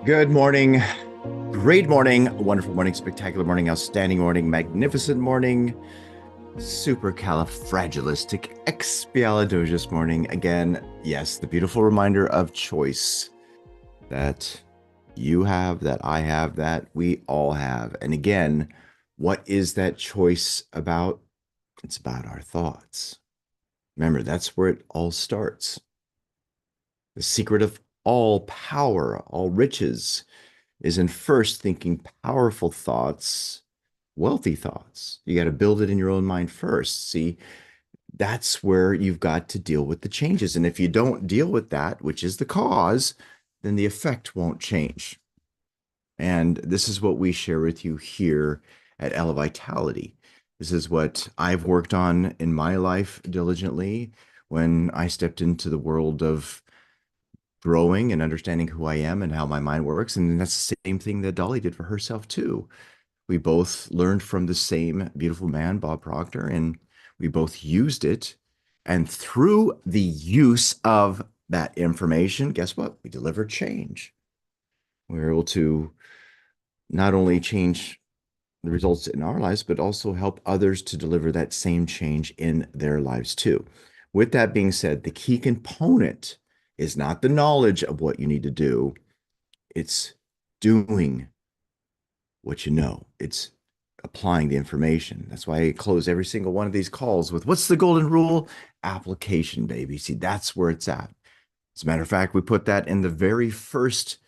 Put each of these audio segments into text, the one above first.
Good morning, great morning, wonderful morning, spectacular morning, outstanding morning, magnificent morning, supercalifragilisticexpialidocious morning. Again, yes, the beautiful reminder of choice that you have, that I have, that we all have. And again, what is that choice about? It's about our thoughts. Remember, that's where it all starts. The secret of all power, all riches, is in first thinking powerful thoughts, wealthy thoughts. You got to build it in your own mind first. See, that's where you've got to deal with the changes. And if you don't deal with that, which is the cause, then the effect won't change. And this is what we share with you here at Elevitality. This is what I've worked on in my life diligently when I stepped into the world of growing and understanding who I am and how my mind works. And that's the same thing that Dolly did for herself too. We both learned from the same beautiful man, Bob Proctor, and we both used it. And through the use of that information, guess what? We delivered change. We were able to not only change the results in our lives, but also help others to deliver that same change in their lives too. With that being said, the key component is not the knowledge of what you need to do, it's doing what you know. It's applying the information. That's why I close every single one of these calls with what's the golden rule? Application, baby. See, that's where it's at. As a matter of fact, we put that in the very first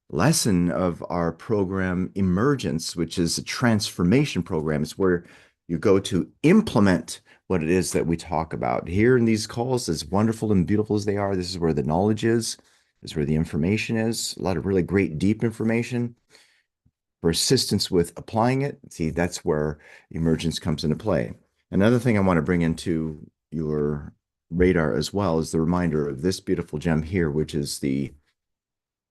lesson of our program, Emergence, which is a transformation program. It's where you go to implement what it is that we talk about. Here in these calls, as wonderful and beautiful as they are, this is where the knowledge is, this is where the information is, a lot of really great, deep information. For assistance with applying it, see, that's where emergence comes into play. Another thing I want to bring into your radar as well is the reminder of this beautiful gem here, which is the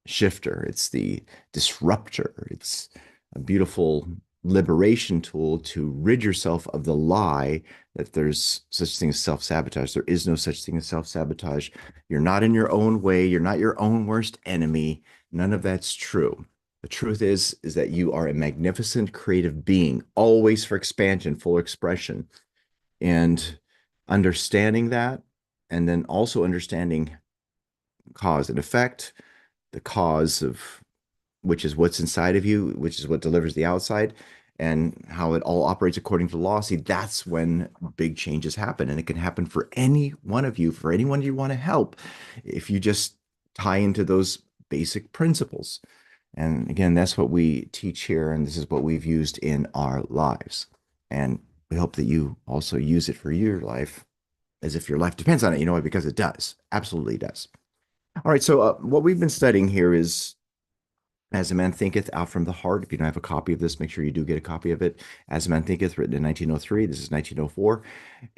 shifter. It's the disruptor. It's a beautiful liberation tool to rid yourself of the lie that there's such thing as self-sabotage. There is no such thing as self-sabotage. You're not in your own way. You're not your own worst enemy. None of that's true. The truth is that you are a magnificent creative being, always for expansion, full expression. And understanding that, and then also understanding cause and effect, the cause of which is what's inside of you, which is what delivers the outside, and how it all operates according to law. See, that's when big changes happen. And it can happen for any one of you, for anyone you want to help, if you just tie into those basic principles. And again, that's what we teach here, and this is what we've used in our lives. And we hope that you also use it for your life as if your life depends on it, you know, because it does. Absolutely does. All right, so what we've been studying here is As a Man Thinketh, Out from the Heart. If you don't have a copy of this, make sure you do get a copy of it. As a Man Thinketh, written in 1903. This is 1904.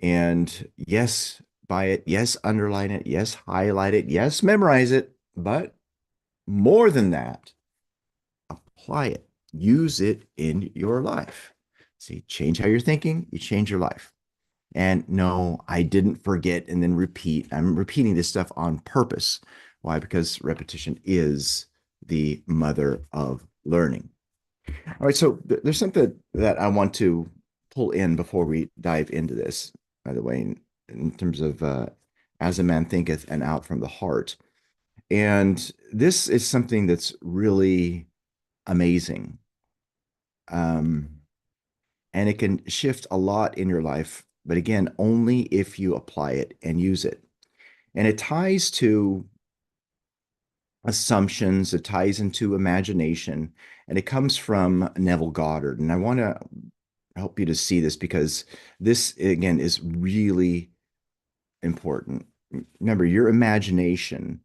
And yes, buy it. Yes, underline it. Yes, highlight it. Yes, memorize it. But more than that, apply it. Use it in your life. See, change how you're thinking, you change your life. And no, I didn't forget and then repeat. I'm repeating this stuff on purpose. Why? Because repetition is the mother of learning. All right, so there's something that I want to pull in before we dive into this, by the way, in terms of as a man thinketh and out from the heart. And this is something that's really amazing. Um, and it can shift a lot in your life, but again, only if you apply it and use it. And it ties to assumptions, it ties into imagination, and it comes from Neville Goddard. And I want to help you to see this because this, again, is really important. Remember, your imagination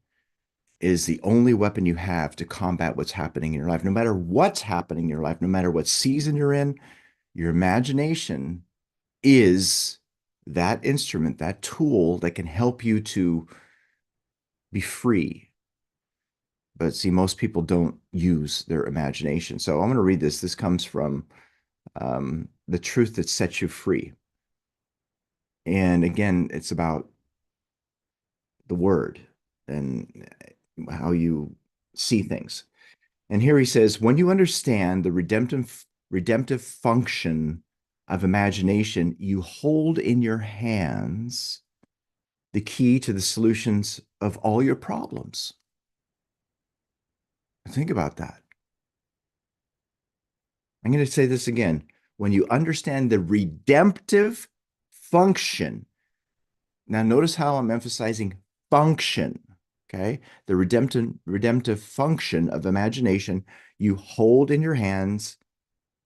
is the only weapon you have to combat what's happening in your life. No matter what's happening in your life, no matter what season you're in, your imagination is that instrument, that tool that can help you to be free. But see, most people don't use their imagination. So I'm going to read this. This comes from The Truth That Sets You Free. And again, it's about the word and how you see things. And here he says, when you understand the redemptive function of imagination, you hold in your hands the key to the solutions of all your problems. Think about that. I'm going to say this again. When you understand the redemptive function, now notice how I'm emphasizing function, okay? The redemptive function of imagination, you hold in your hands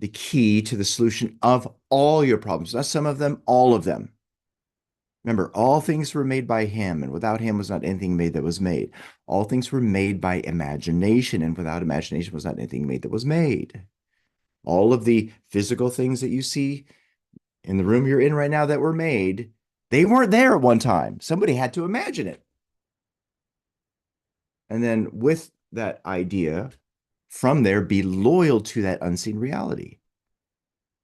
the key to the solution of all your problems, not some of them, all of them. Remember, all things were made by him, and without him was not anything made that was made. All things were made by imagination, and without imagination was not anything made that was made. All of the physical things that you see in the room you're in right now that were made, they weren't there at one time. Somebody had to imagine it. And then with that idea, from there, be loyal to that unseen reality.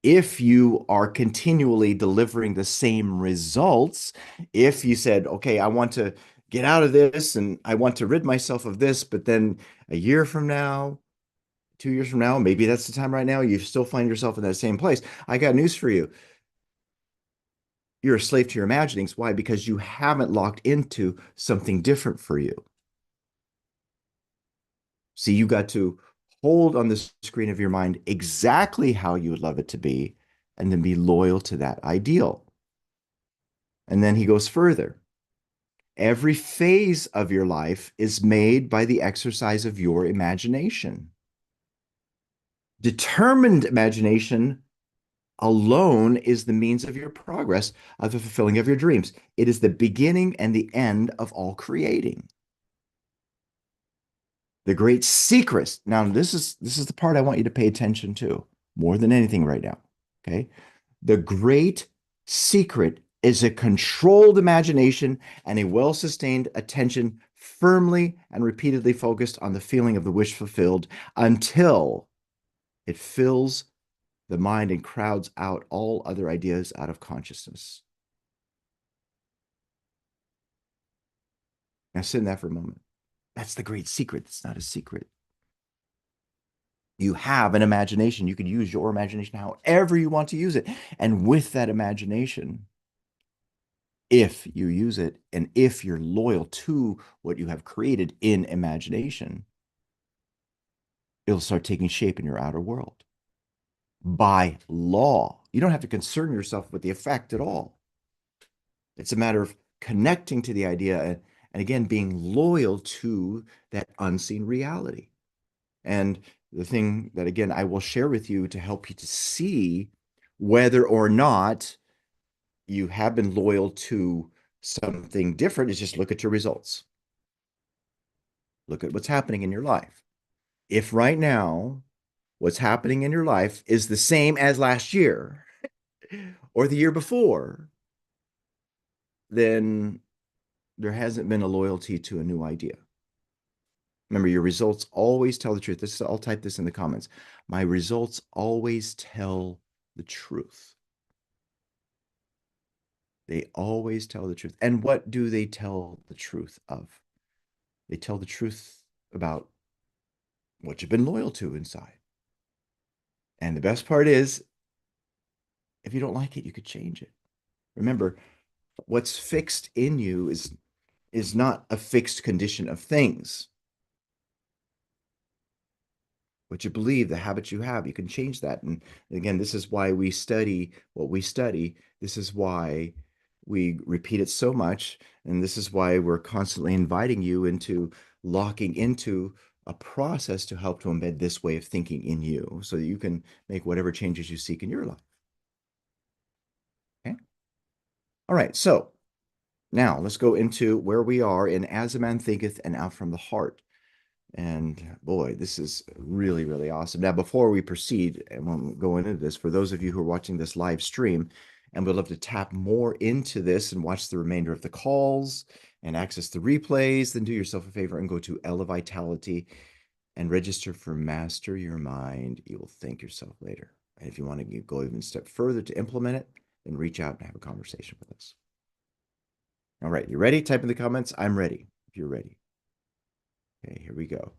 If you are continually delivering the same results, if you said, okay, I want to get out of this and I want to rid myself of this, but then a year from now, 2 years from now, maybe that's the time right now, you still find yourself in that same place. I got news for you. You're a slave to your imaginings. Why? Because you haven't locked into something different for you. See, you got to hold on the screen of your mind exactly how you would love it to be, and then be loyal to that ideal. And then he goes further. Every phase of your life is made by the exercise of your imagination. Determined imagination alone is the means of your progress, of the fulfilling of your dreams. It is the beginning and the end of all creating. The great secret. Now, this is the part I want you to pay attention to more than anything right now. Okay. The great secret is a controlled imagination and a well-sustained attention firmly and repeatedly focused on the feeling of the wish fulfilled until it fills the mind and crowds out all other ideas out of consciousness. Now sit in that for a moment. That's the great secret. It's not a secret. You have an imagination. You can use your imagination however you want to use it. And with that imagination, if you use it and if you're loyal to what you have created in imagination, it'll start taking shape in your outer world by law. You don't have to concern yourself with the effect at all. It's a matter of connecting to the idea and again, being loyal to that unseen reality. And the thing that, again, I will share with you to help you to see whether or not you have been loyal to something different is just look at your results. Look at what's happening in your life. If right now what's happening in your life is the same as last year or the year before, then there hasn't been a loyalty to a new idea. Remember, your results always tell the truth. I'll type this in the comments. My results always tell the truth. They always tell the truth. And what do they tell the truth of? They tell the truth about what you've been loyal to inside. And the best part is, if you don't like it, you could change it. Remember, what's fixed in you is not a fixed condition of things. What you believe, the habits you have, you can change that. And again, this is why we study what we study. This is why we repeat it so much. And this is why we're constantly inviting you into locking into a process to help to embed this way of thinking in you so that you can make whatever changes you seek in your life. Okay. All right. So now let's go into where we are in As a Man Thinketh and Out from the Heart. And boy, this is really, really awesome. Now, before we proceed and we'll go into this, for those of you who are watching this live stream and would love to tap more into this and watch the remainder of the calls and access the replays, then do yourself a favor and go to Elevitality and register for Master Your Mind. You will thank yourself later. And if you want to go even a step further to implement it, then reach out and have a conversation with us. All right, you ready? Type in the comments. I'm ready if you're ready. Okay, here we go.